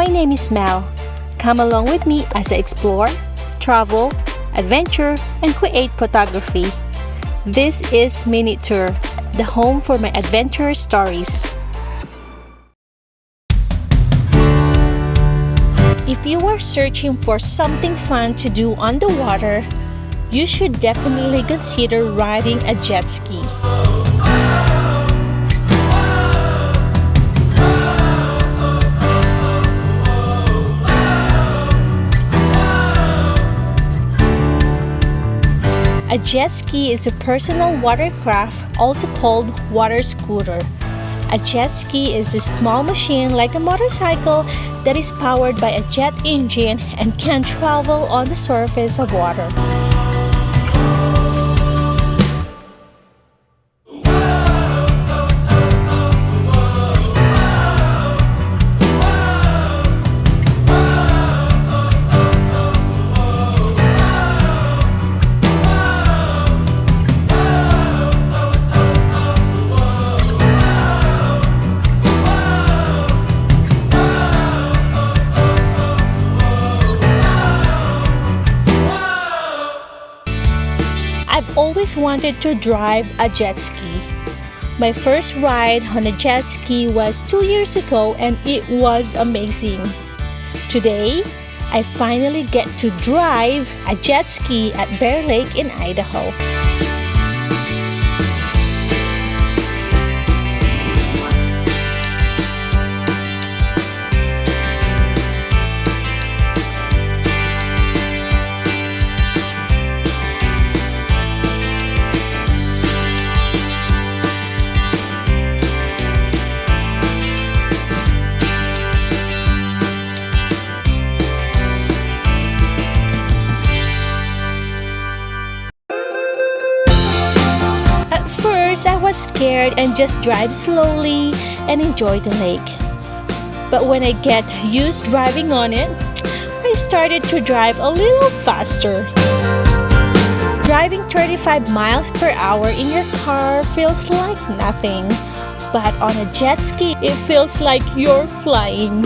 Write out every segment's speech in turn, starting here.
My name is Mel. Come along with me as I explore, travel, adventure, and create photography. This is MinuteTour, the home for my adventure stories. If you are searching for something fun to do on the water, you should definitely consider riding a jet ski. A jet ski is a personal watercraft, also called water scooter. A jet ski is a small machine like a motorcycle that is powered by a jet engine and can travel on the surface of water. I've always wanted to drive a jet ski. My first ride on a jet ski was 2 years ago and it was amazing. Today, I finally get to drive a jet ski at Bear Lake in Idaho. I was scared and just drive slowly and enjoy the lake. But when I get used driving on it, I started to drive a little faster. Driving 35 miles per hour in your car feels like nothing, but on a jet ski, it feels like you're flying.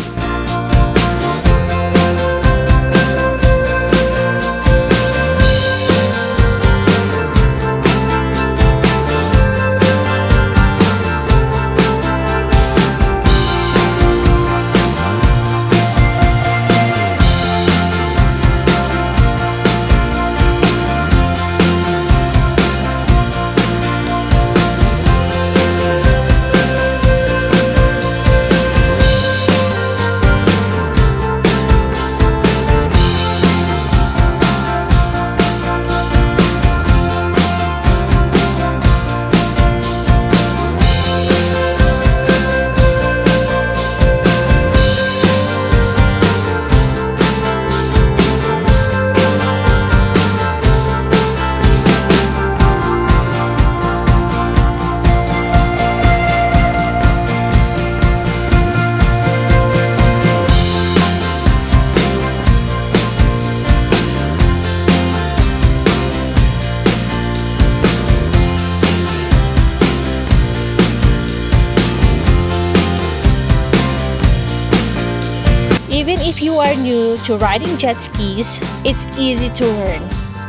Even if you are new to riding jet skis, it's easy to learn.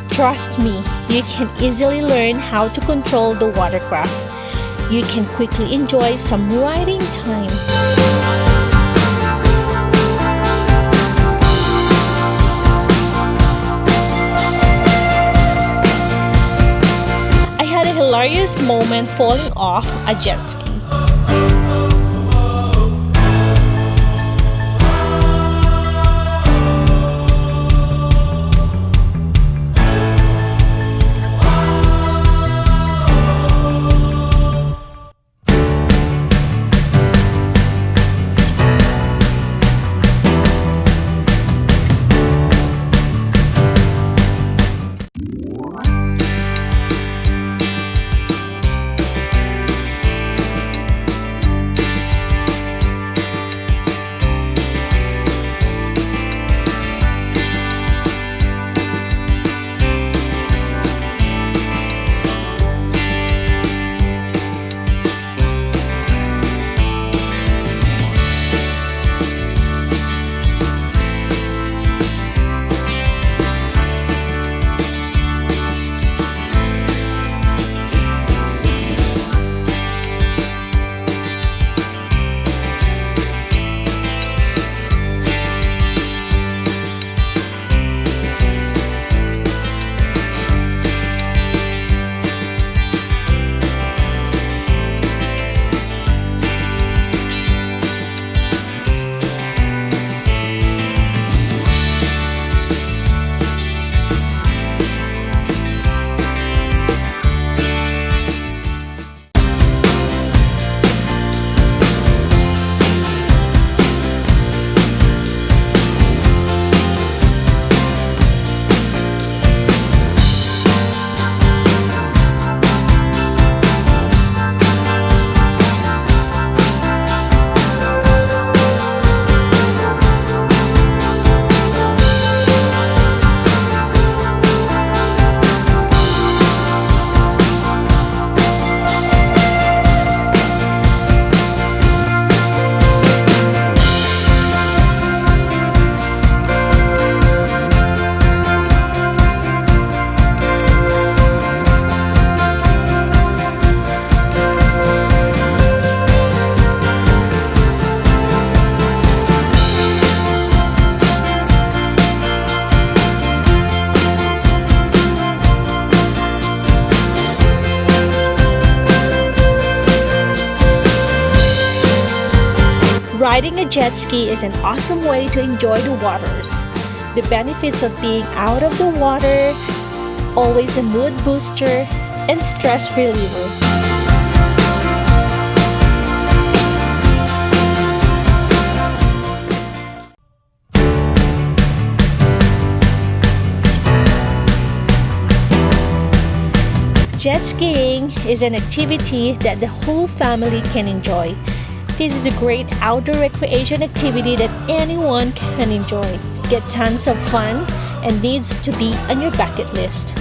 Trust me, you can easily learn how to control the watercraft. You can quickly enjoy some riding time. I had a hilarious moment falling off a jet ski. Riding a jet ski is an awesome way to enjoy the waters. The benefits of being out of the water, always a mood booster and stress reliever. Jet skiing is an activity that the whole family can enjoy. This is a great outdoor recreation activity that anyone can enjoy, get tons of fun, and needs to be on your bucket list.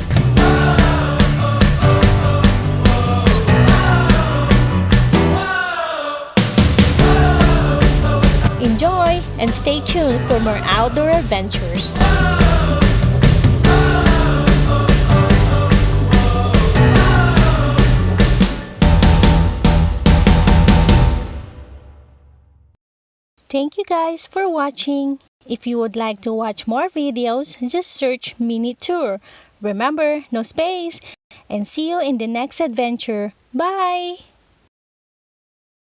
Enjoy and stay tuned for more outdoor adventures. Thank you guys for watching. If you would like to watch more videos, just search MinuteTour. Remember, no space. And see you in the next adventure. Bye!